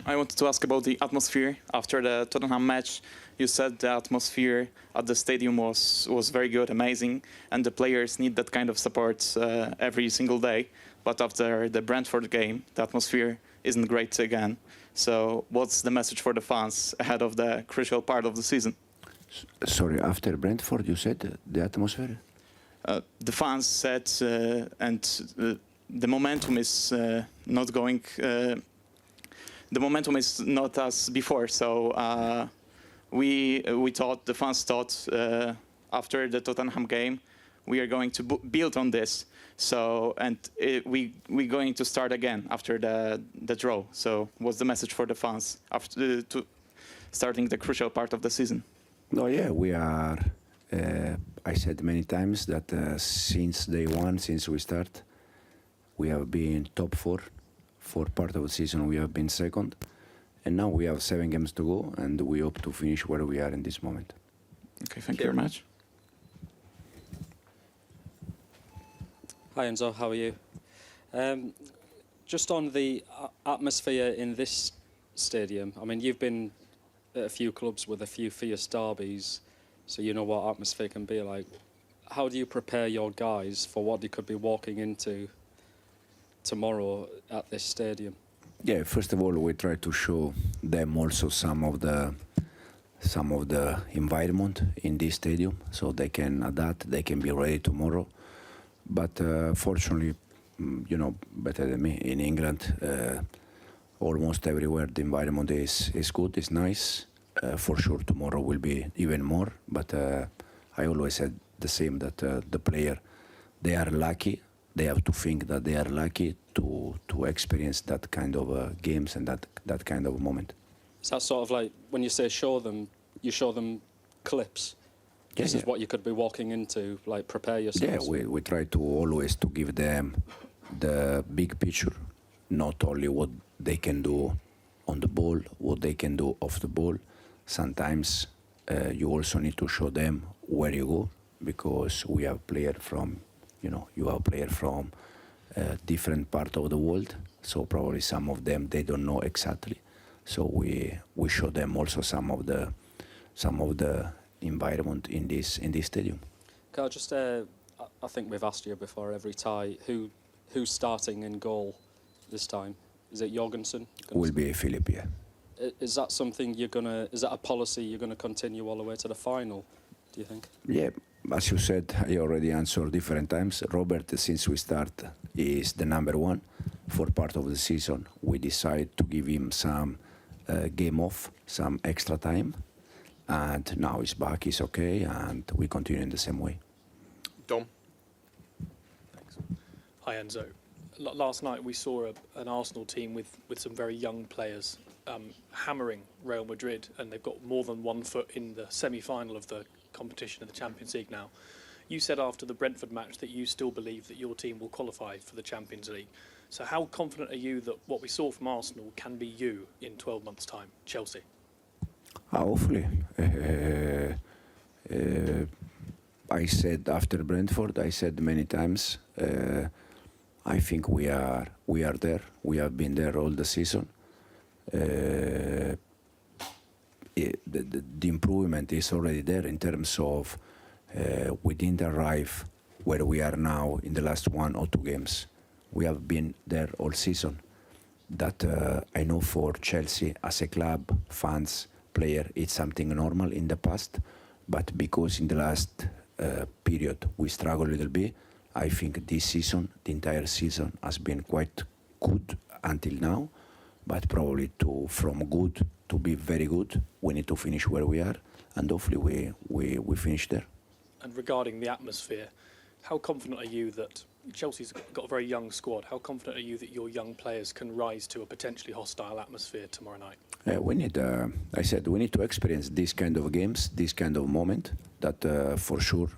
I wanted to ask about the atmosphere after the Tottenham match. You said the atmosphere at the stadium was very good, amazing, and the players need that kind of support every single day. But after the Brentford game, the atmosphere isn't great again. So what's the message for the fans ahead of the crucial part of the season? Sorry, after Brentford, you said the atmosphere? The fans said, the momentum is not going. The momentum is not as before. So we thought, the fans thought, after the Tottenham game, we are going to build on this. So we're going to start again after the draw. So what's the message for the fans after to starting the crucial part of the season? No, yeah, we are. I said many times that since day one, since we start, we have been top four. For part of the season, we have been second, and now we have 7 games to go, and we hope to finish where we are in this moment. Okay, thank you very much. Hi Enzo, how are you? Just on the atmosphere in this stadium, I mean, you've been at a few clubs with a few fierce derbies, so you know what atmosphere can be like. How do you prepare your guys for what they could be walking into tomorrow at this stadium? Yeah, first of all, we try to show them also some of the environment in this stadium, so they can adapt, they can be ready tomorrow. But fortunately, you know better than me, in England, almost everywhere the environment is good, is nice. For sure tomorrow will be even more, but I always said the same, that the player, they are lucky. They have to think that they are lucky to experience that kind of games and that kind of moment. Is that sort of like, when you say show them, you show them clips? Yeah, this is what you could be walking into, like prepare yourselves? Yeah, we try to always to give them the big picture, not only what they can do on the ball, what they can do off the ball. Sometimes you also need to show them where you go, because we have players from, you have players from different part of the world, so probably some of them they don't know exactly. So we show them also some of the environment in this stadium. Can I just I think we've asked you before every tie who's starting in goal this time. Is it Jorgensen? Will be Philip, yeah. Is that something is that a policy you're gonna continue all the way to the final, do you think? Yeah, as you said, I already answered different times. Robert, since we start, is the #1. For part of the season, we decide to give him some game off, some extra time. And now he's back, he's okay, and we continue in the same way. Dom. Thanks. Hi, Enzo. Last night we saw an Arsenal team with some very young players hammering Real Madrid, and they've got more than one foot in the semi-final of the competition of the Champions League now. You said after the Brentford match that you still believe that your team will qualify for the Champions League. So how confident are you that what we saw from Arsenal can be you in 12 months' time, Chelsea? Hopefully. I said after Brentford, I said many times, I think we are there. We have been there all the season. The improvement is already there in terms of we didn't arrive where we are now in the last 1 or 2 games. We have been there all season. That I know for Chelsea as a club, fans, player, it's something normal in the past, but because in the last period we struggle a little bit, I think this season, the entire season, has been quite good until now, but probably from good to be very good, we need to finish where we are, and hopefully we finish there. And regarding the atmosphere, how confident are you that Chelsea's got a very young squad? How confident are you that your young players can rise to a potentially hostile atmosphere tomorrow night? We need, I said, we need to experience this kind of games, this kind of moment. That for sure,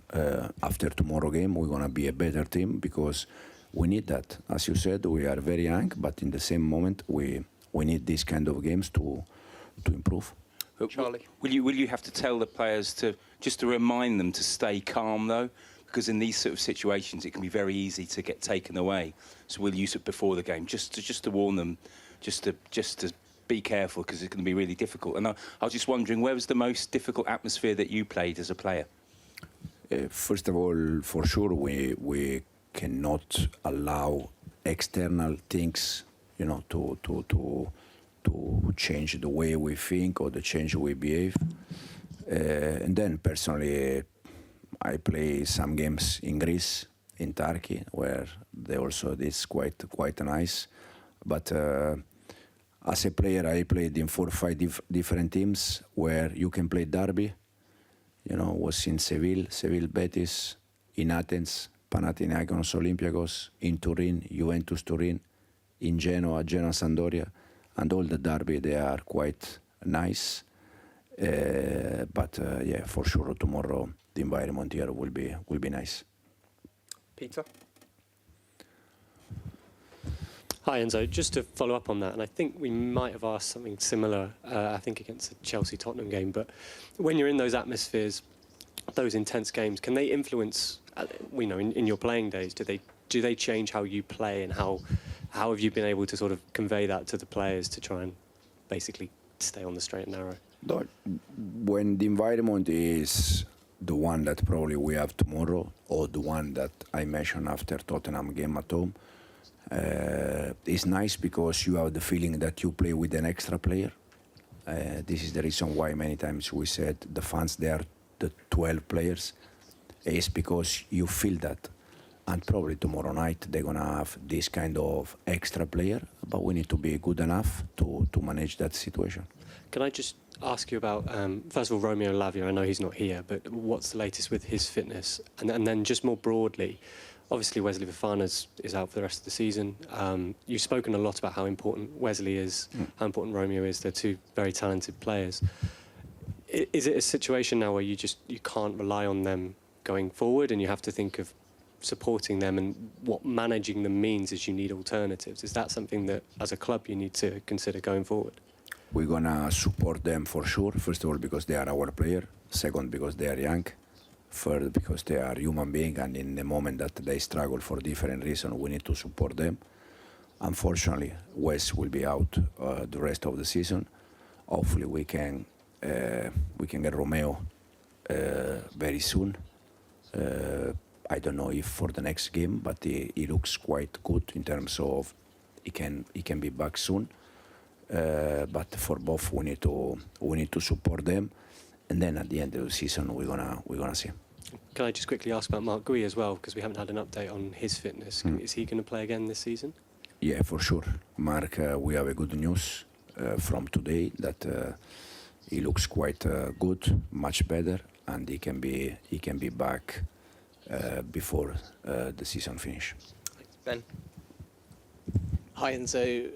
after tomorrow game, we're gonna be a better team, because we need that. As you said, we are very young, but in the same moment, we need this kind of games to improve. Charlie, will you have to tell the players to remind them to stay calm though? Because in these sort of situations, it can be very easy to get taken away. So we'll use it before the game, just to warn them, just to be careful because it's going to be really difficult. And I was just wondering, where was the most difficult atmosphere that you played as a player? First of all, for sure, we cannot allow external things, you know, to change the way we think or to change the way we behave. And then personally, I play some games in Greece, in Turkey, where they also it's quite nice. But as a player, I played in 4 or 5 different teams where you can play derby. You know, was in Seville Betis, in Athens, Panathinaikos Olympiacos, in Turin, Juventus Turin, in Genoa Sampdoria, and all the derby they are quite nice. But yeah, for sure tomorrow the environment here will be nice. Peter? Hi Enzo, just to follow up on that, and I think we might have asked something similar, I think against the Chelsea-Tottenham game, but when you're in those atmospheres, those intense games, can they influence, you know, in your playing days, do they change how you play, and how have you been able to sort of convey that to the players to try and basically stay on the straight and narrow? When the environment is the one that probably we have tomorrow, or the one that I mentioned after Tottenham game at home, it's nice because you have the feeling that you play with an extra player. This is the reason why many times we said the fans, they are the 12 players. It's because you feel that. And probably tomorrow night they're going to have this kind of extra player, but we need to be good enough to manage that situation. Can I just ask you about, first of all, Romeo Lavia? I know he's not here, but what's the latest with his fitness? And then just more broadly, obviously Wesley Fofana is out for the rest of the season. You've spoken a lot about how important Wesley is, how important Romeo is. They're 2 very talented players. Is it a situation now where you can't rely on them going forward, and you have to think of supporting them, and what managing them means is you need alternatives? Is that something that, as a club, you need to consider going forward? We're going to support them for sure. First of all, because they are our player. Second, because they are young. Third, because they are human beings, and in the moment that they struggle for different reasons, we need to support them. Unfortunately, Wes will be out the rest of the season. Hopefully, we can get Romeo very soon. I don't know if for the next game, but he looks quite good in terms of he can be back soon. But for both, we need to support them, and then at the end of the season, we're gonna see. Can I just quickly ask about Mark Gui as well, because we haven't had an update on his fitness. Is he going to play again this season? Yeah, for sure. Mark, we have a good news from today that he looks quite good, much better, and he can be back before the season finish. Ben? Hi Enzo.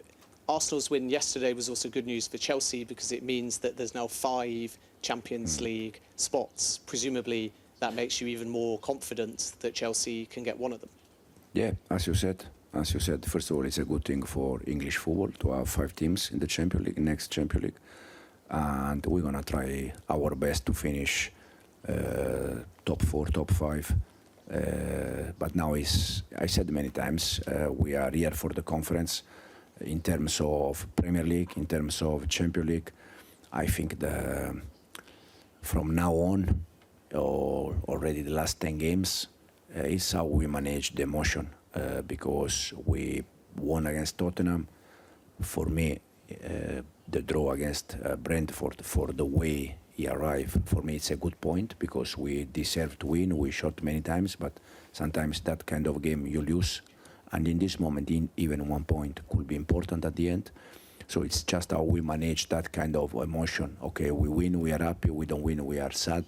Arsenal's win yesterday was also good news for Chelsea because it means that there's now 5 Champions League spots. Presumably that makes you even more confident that Chelsea can get one of them. Yeah, as you said, first of all, it's a good thing for English football to have 5 teams in the Champions League, next Champions League. And we're going to try our best to finish top 4, top 5. But now, I said many times, we are here for the conference. In terms of Premier League, in terms of Champions League, I think from now on, or already the last 10 games, is how we manage the emotion. Because we won against Tottenham. For me, the draw against Brentford, for the way he arrived, for me it's a good point because we deserve to win. We shot many times, but sometimes that kind of game you lose. And in this moment, even 1 point could be important at the end. So it's just how we manage that kind of emotion. Okay, we win, we are happy. We don't win, we are sad.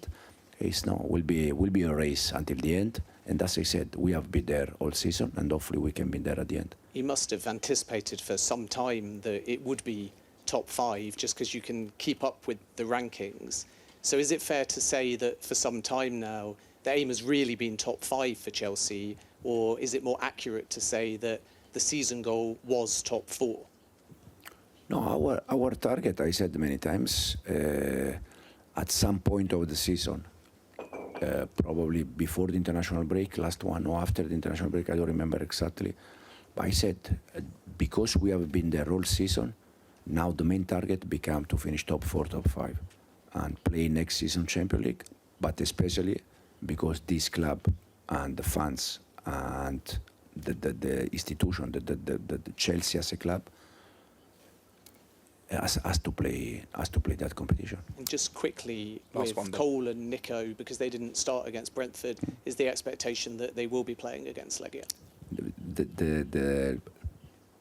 Will be a race until the end. And as I said, we have been there all season, and hopefully we can be there at the end. You must have anticipated for some time that it would be top 5, just because you can keep up with the rankings. So is it fair to say that for some time now, the aim has really been top 5 for Chelsea? Or is it more accurate to say that the season goal was top 4? No, our target, I said many times, at some point of the season, probably before the international break, last one, or after the international break, I don't remember exactly. But I said, because we have been there all season, Now the main target became to finish top 4, top 5, and play next season Champions League. But especially because this club and the fans and the institution, the Chelsea as a club, has to play that competition. And just quickly, Last with one, Bill. Cole and Nico, because they didn't start against Brentford, is the expectation that they will be playing against Legia? The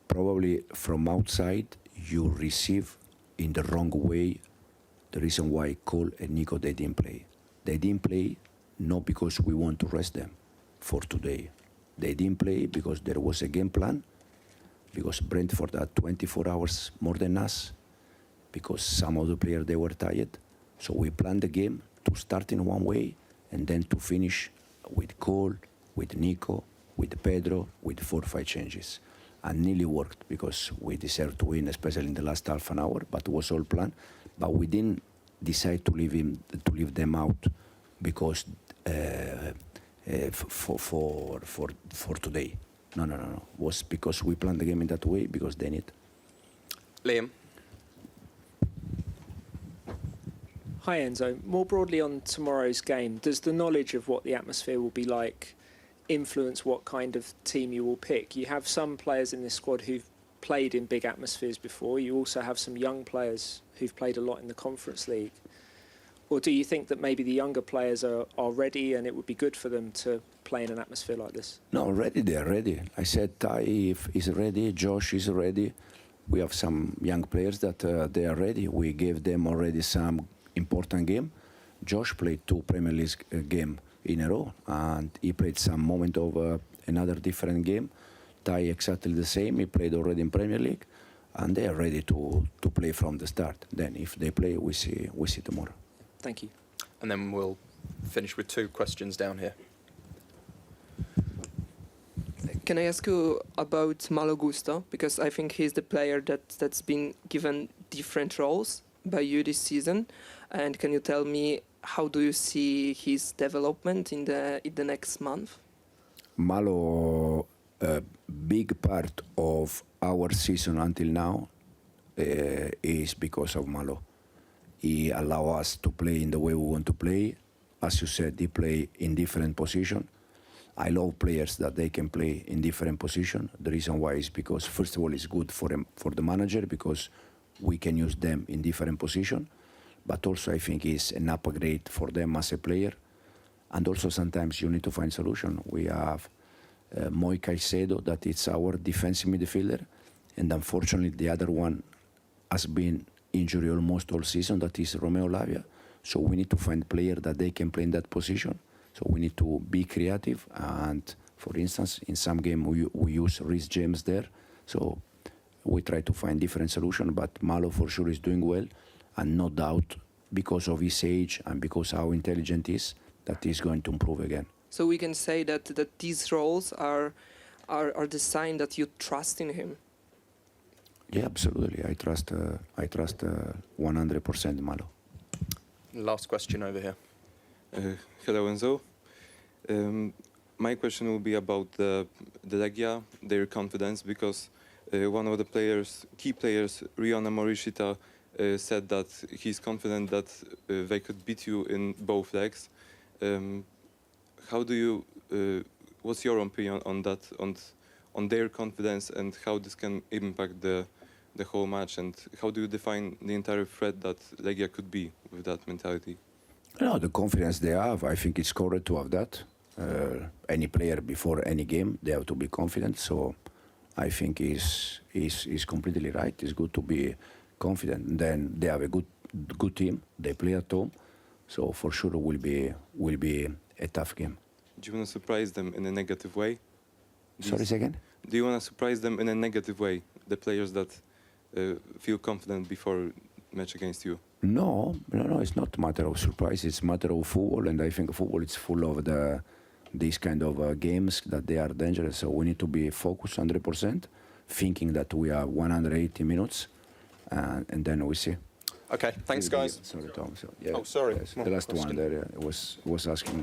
probably from outside you receive in the wrong way the reason why Cole and Nico they didn't play. They didn't play not because we want to rest them for today. They didn't play because there was a game plan, because Brentford had 24 hours more than us, because some of the players they were tired. So we planned the game to start in one way and then to finish with Cole, with Nico, with Pedro, with 4 or 5 changes. And nearly worked because we deserved to win, especially in the last half an hour, but it was all planned. But we didn't decide to leave them out because for today. No. It was because we planned the game in that way because they need. Liam. Hi Enzo. More broadly on tomorrow's game, does the knowledge of what the atmosphere will be like influence what kind of team you will pick? You have some players in this squad who've played in big atmospheres before. You also have some young players who've played a lot in the Conference League. Or do you think that maybe the younger players are ready and it would be good for them to play in an atmosphere like this? No, they are ready. I said Ty is ready, Josh is ready. We have some young players that they are ready. We gave them already some important game. Josh played 2 Premier League game in a row, and he played some moment of another different game. Ty exactly the same. He played already in Premier League, and they are ready to play from the start. Then, if they play, we see tomorrow. Thank you. And then we'll finish with 2 questions down here. Can I ask you about Malo Gusto? Because I think he's the player that's been given different roles by you this season. And can you tell me, how do you see his development in the next month? Malo, a big part of our season until now is because of Malo. He allows us to play in the way we want to play. As you said, he play in different positions. I love players that they can play in different positions. The reason why is because, first of all, it's good for the manager because we can use them in different positions. But also, I think it's an upgrade for them as a player. And also, sometimes you need to find solution. We have Moi Caicedo, that is our defensive midfielder. And unfortunately, the other one has been injured almost all season, that is Romeo Lavia. So we need to find players that they can play in that position. So we need to be creative. And for instance, in some game, we use Reece James there. So we try to find different solutions. But Malo, for sure, is doing well. And no doubt, because of his age and because how intelligent he is, that he's going to improve again. So we can say that these roles are the sign that you trust in him. Yeah, absolutely. I trust 100% Malo. Last question over here. Hello, Enzo. My question will be about the Legia, their confidence, because one of the key players, Riona Morishita, said that he's confident that they could beat you in both legs. What's your opinion on that, on their confidence, and how this can impact the whole match, and how do you define the entire threat that Legia could be with that mentality? No, the confidence they have, I think it's correct to have that. Any player before any game, they have to be confident. So I think is completely right. It's good to be confident. And then they have a good team. They play at home, so for sure will be a tough game. Do you want to surprise them in a negative way? Sorry, say again? Do you want to surprise them in a negative way? The players that feel confident before match against you? No, it's not a matter of surprise. It's a matter of football, and I think football is full of these kind of games that they are dangerous. So we need to be focused 100%, thinking that we are 180 minutes, and then we see. Okay, thanks, guys. Sorry, Tom. So, yeah, Oh, sorry. yes, the last one there was asking.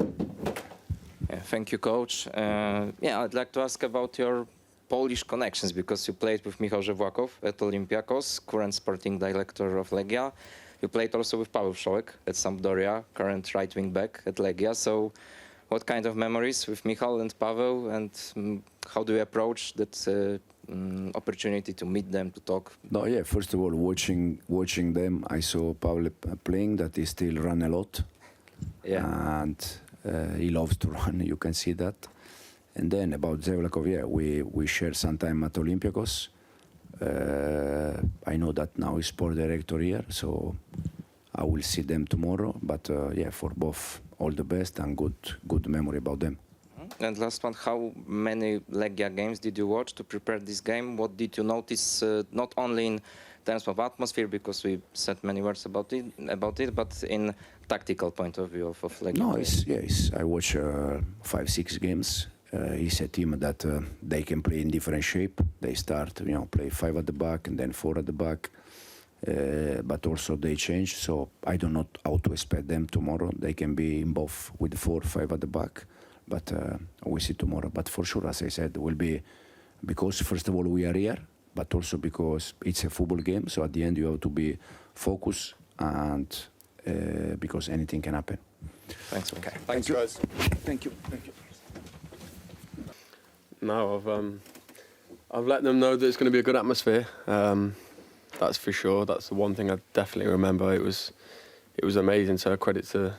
Thank you, Coach. I'd like to ask about your Polish connections, because you played with Michał Żewłakow at Olympiacos, current sporting director of Legia. You played also with Paweł Wszołek at Sampdoria, current right wing back at Legia. So what kind of memories with Michał and Paweł, and how do you approach that opportunity to meet them, to talk? No, yeah. First of all, watching them, I saw Paweł playing. That he still run a lot, and he loves to run. You can see that. And then about Żewłakow, yeah, we share some time at Olympiacos. I know that now he's sport director here, so I will see them tomorrow. But yeah, for both, all the best and good memory about them. And last one, how many Legia games did you watch to prepare this game? What did you notice, not only in terms of atmosphere, because we said many words about it, but in tactical point of view of Legia? No, I watch 5-6 games. It's a team that they can play in different shape. They start, play 5 at the back and then 4 at the back. But also they change, so I don't know how to expect them tomorrow. They can be in both with 4-5 at the back, but we see tomorrow. But for sure, as I said, will be because first of all we are here, but also because it's a football game. So at the end you have to be focused, and because anything can happen. Thanks. Okay. Thanks, guys. Thank you. No, I've let them know that it's going to be a good atmosphere. That's for sure. That's the one thing I definitely remember. It was amazing. So credit to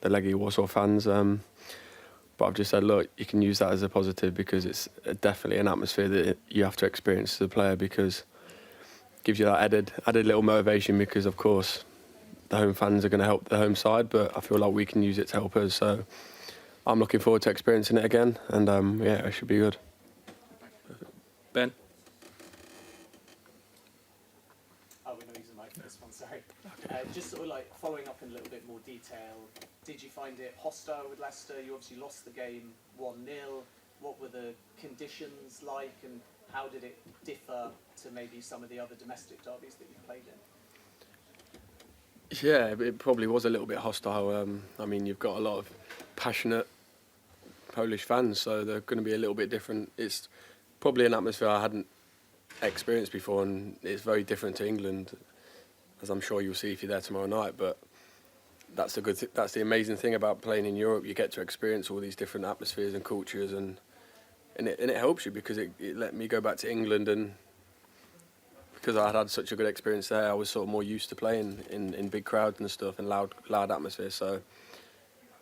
the Legia Warsaw fans. But I've just said, look, you can use that as a positive, because it's definitely an atmosphere that you have to experience as a player, because it gives you that added little motivation, because of course the home fans are going to help the home side, but I feel like we can use it to help us. So I'm looking forward to experiencing it again, and yeah, it should be good. Ben? Oh, we're not using the mic for this one, sorry. Okay. Just sort of like following up in a little bit more detail, did you find it hostile with Leicester? You obviously lost the game 1-0. What were the conditions like, and how did it differ to maybe some of the other domestic derbies that you've played in? Yeah, it probably was a little bit hostile. I mean, you've got a lot of passionate Polish fans, so they're going to be a little bit different. It's probably an atmosphere I hadn't experienced before, and it's very different to England, as I'm sure you'll see if you're there tomorrow night. But that's the amazing thing about playing in Europe. You get to experience all these different atmospheres and cultures, and it helps you, because it let me go back to England, and because I had such a good experience there, I was sort of more used to playing in big crowds and stuff and loud atmosphere. So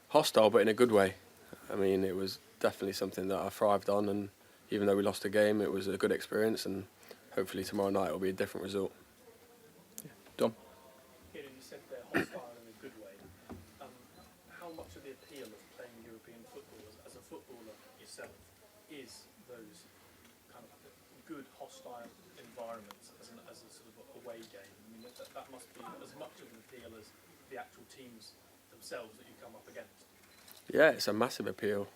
hostile, but in a good way. I mean, it was definitely something that I thrived on, and even though we lost the game, it was a good experience, and hopefully tomorrow night will be a different result. Dom? Kiernan, you said they're hostile in a good way. How much of the appeal of playing European football as a footballer yourself is those kind of good hostile environments as a sort of away game? I mean, that must be as much of an appeal as the actual teams themselves that you come up against. Yeah, it's a massive appeal.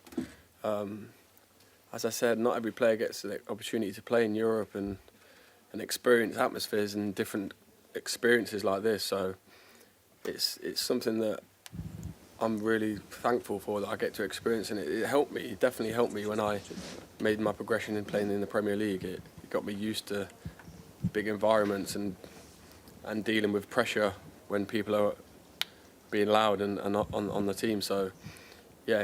As I said, not every player gets the opportunity to play in Europe and experience atmospheres and different experiences like this. So it's something that I'm really thankful for, that I get to experience, and it helped me. It definitely helped me when I made my progression in playing in the Premier League. It got me used to big environments and dealing with pressure when people are being loud and on the team. So yeah,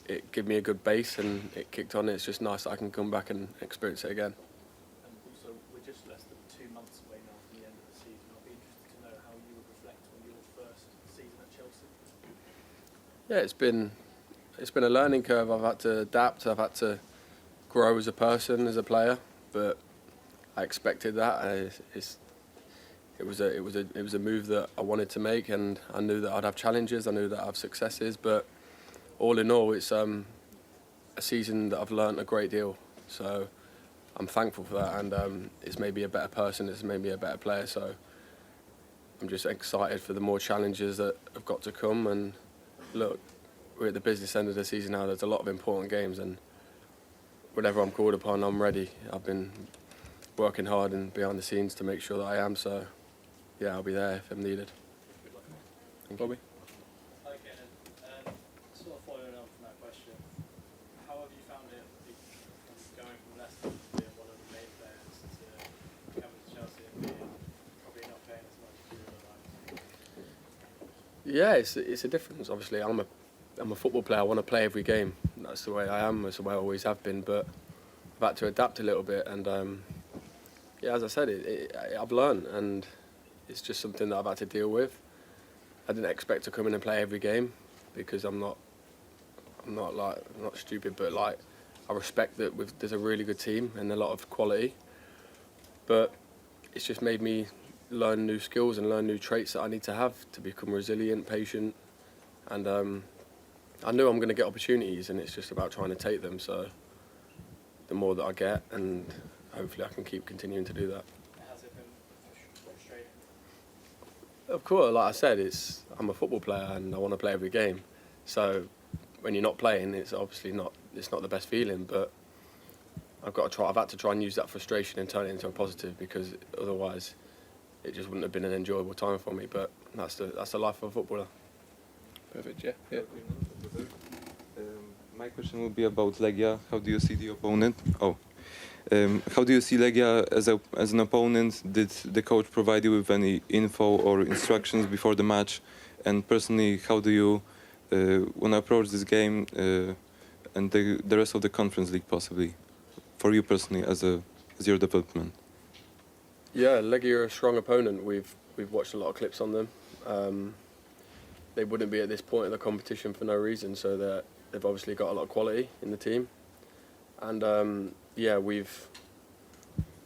it gave me a good base, and it kicked on. It's just nice that I can come back and experience it again. And also, we're just less than 2 months away now from the end of the season. I'll be interested to know how you would reflect on your first season at Chelsea. Yeah, it's been a learning curve. I've had to adapt. I've had to grow as a person, as a player, but I expected that. It was a move that I wanted to make, and I knew that I'd have challenges. I knew that I'd have successes, but all in all, it's a season that I've learnt a great deal. So I'm thankful for that, and it's made me a better person. It's made me a better player. So I'm just excited for the more challenges that have got to come. And look, we're at the business end of the season now. There's a lot of important games, and whenever I'm called upon, I'm ready. I've been working hard and behind the scenes to make sure that I am. So yeah, I'll be there if I'm needed. Thank you. Bobby? Hi, Kiernan. Sort of following on from that question, how have you found it going from Leicester Yeah, it's a difference. Obviously, I'm a football player. I want to play every game. That's the way I am. That's the way I always have been. But I've had to adapt a little bit. And yeah, as I said, I've learned, and it's just something that I've had to deal with. I didn't expect to come in and play every game because I'm not stupid, but like I respect that there's a really good team and a lot of quality. But it's just made me learn new skills and learn new traits that I need to have to become resilient, patient, and I know I'm going to get opportunities, and it's just about trying to take them. So the more that I get, and hopefully I can keep continuing to do that. Has it been frustrating? Of course, like I said, I'm a football player and I want to play every game. So when you're not playing, it's obviously not the best feeling. But I've had to try and use that frustration and turn it into a positive, because otherwise it just wouldn't have been an enjoyable time for me. But that's the life of a footballer. Perfect. Yeah. My question will be about Legia. How do you see the opponent? How do you see Legia as an opponent? Did the coach provide you with any info or instructions before the match? And personally, how do you want to approach this game and the rest of the Conference League, possibly, for you personally as your development? Yeah, Legia are a strong opponent. We've watched a lot of clips on them. They wouldn't be at this point in the competition for no reason, so they've obviously got a lot of quality in the team. And yeah, we've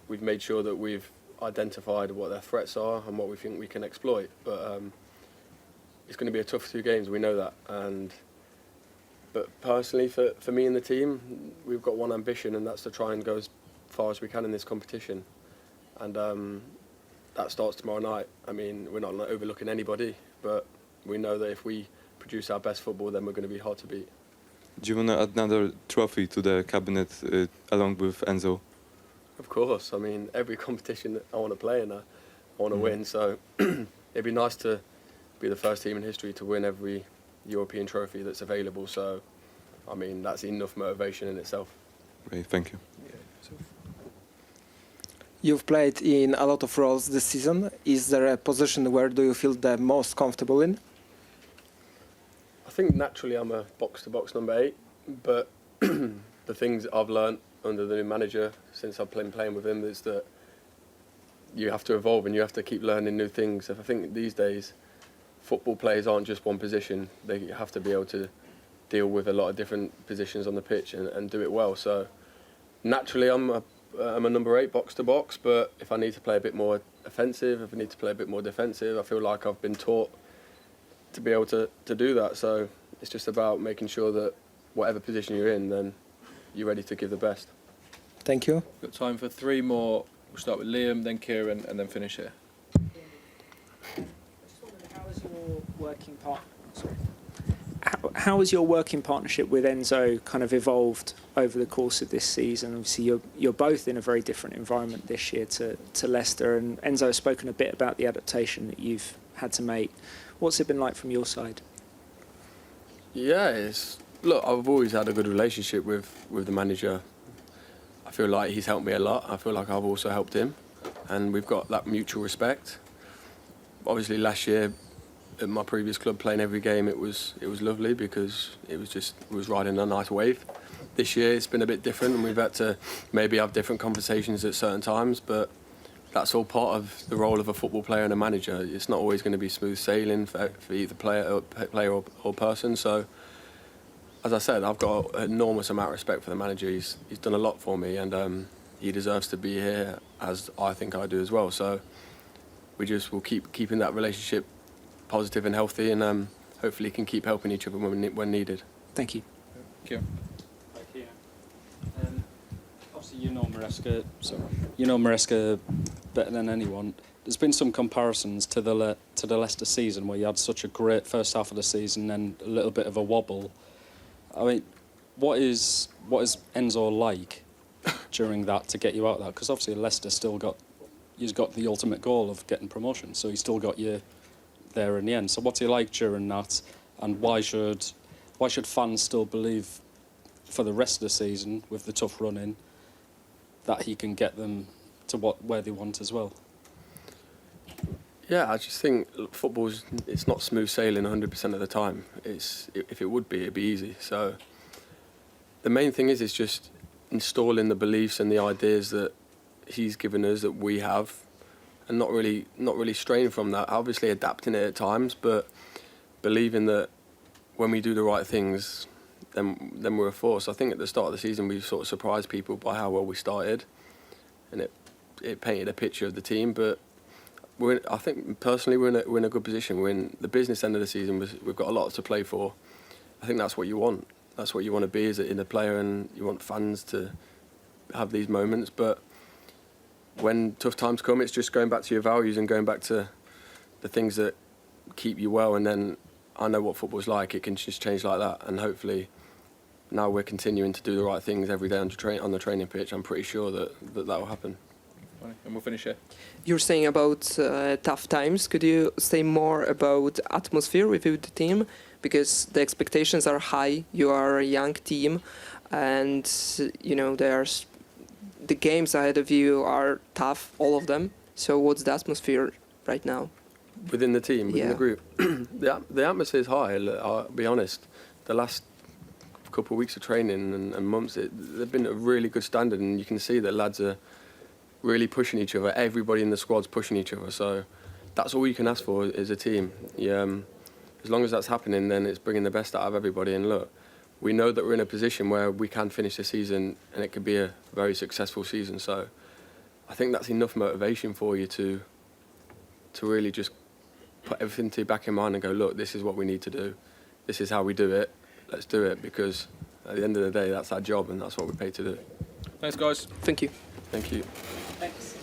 made sure that we've identified what their threats are and what we think we can exploit. But it's going to be a tough 2 games, we know that. But personally, for me and the team, we've got one ambition, and that's to try and go as far as we can in this competition. And that starts tomorrow night. I mean, we're not overlooking anybody, but we know that if we produce our best football, then we're going to be hard to beat. Do you want to add another trophy to the cabinet along with Enzo? Of course. I mean, every competition that I want to play in, I want to win. So it'd be nice to be the first team in history to win every European trophy that's available. So, I mean, that's enough motivation in itself. Great, thank you. You've played in a lot of roles this season. Is there a position where do you feel the most comfortable in? I think naturally I'm a box-to-box number 8, but the things I've learnt under the new manager since I've been playing with him is that you have to evolve and you have to keep learning new things. I think these days football players aren't just one position. They have to be able to deal with a lot of different positions on the pitch and do it well. So naturally I'm a number 8 box-to-box, but if I need to play a bit more offensive, if I need to play a bit more defensive, I feel like I've been taught to be able to do that. So it's just about making sure that whatever position you're in, then you're ready to give the best. Thank you. We've got time for 3 more. We'll start with Liam, then Kieran, and then finish here. How has your working partnership with Enzo kind of evolved over the course of this season? Obviously, you're both in a very different environment this year to Leicester, and Enzo has spoken a bit about the adaptation that you've had to make. What's it been like from your side? Yeah, look, I've always had a good relationship with the manager. I feel like he's helped me a lot. I feel like I've also helped him, and we've got that mutual respect. Obviously, last year at my previous club, playing every game, it was lovely because it was riding a nice wave. This year it's been a bit different, and we've had to maybe have different conversations at certain times, but that's all part of the role of a football player and a manager. It's not always going to be smooth sailing for either player or person. So, as I said, I've got an enormous amount of respect for the manager. He's done a lot for me, and he deserves to be here, as I think I do as well. So will keep keeping that relationship positive and healthy, and hopefully can keep helping each other when needed. Thank you. Thank you. Obviously, you know Maresca better than anyone. There's been some comparisons to the Leicester season, where you had such a great first half of the season and a little bit of a wobble. I mean, what is Enzo like during that to get you out of that? Because obviously Leicester he's got the ultimate goal of getting promotion, so he's still got you there in the end. So what's he like during that, and why should fans still believe for the rest of the season, with the tough run in, that he can get them to where they want as well? Yeah, I just think football's it's not smooth sailing 100% of the time. If it would be, it'd be easy. So the main thing is just installing the beliefs and the ideas that he's given us that we have, and not really straying from that. Obviously adapting it at times, but believing that when we do the right things, then we're a force. I think at the start of the season we sort of surprised people by how well we started, and it painted a picture of the team. But I think personally we're in a good position. We're in the business end of the season. We've got a lot to play for. I think that's what you want. That's what you want to be as a player, and you want fans to have these moments. But when tough times come, it's just going back to your values and going back to the things that keep you well. And then I know what football's like. It can just change like that. And hopefully now we're continuing to do the right things every day on the training pitch. I'm pretty sure that will happen. And we'll finish here. You're saying about tough times. Could you say more about atmosphere within the team? Because the expectations are high. You are a young team, and the games ahead of you are tough, all of them. So what's the atmosphere right now? Within the team, within the group? The atmosphere is high, I'll be honest. The last couple of weeks of training and months, they've been a really good standard, and you can see that lads are really pushing each other. Everybody in the squad's pushing each other. So that's all you can ask for as a team. As long as that's happening, then it's bringing the best out of everybody. And look, we know that we're in a position where we can finish the season and it could be a very successful season. So I think that's enough motivation for you to really just put everything to your back in mind and go, look, this is what we need to do. This is how we do it. Let's do it, because at the end of the day, that's our job and that's what we're paid to do. Thanks, guys. Thank you. Thank you. Thanks.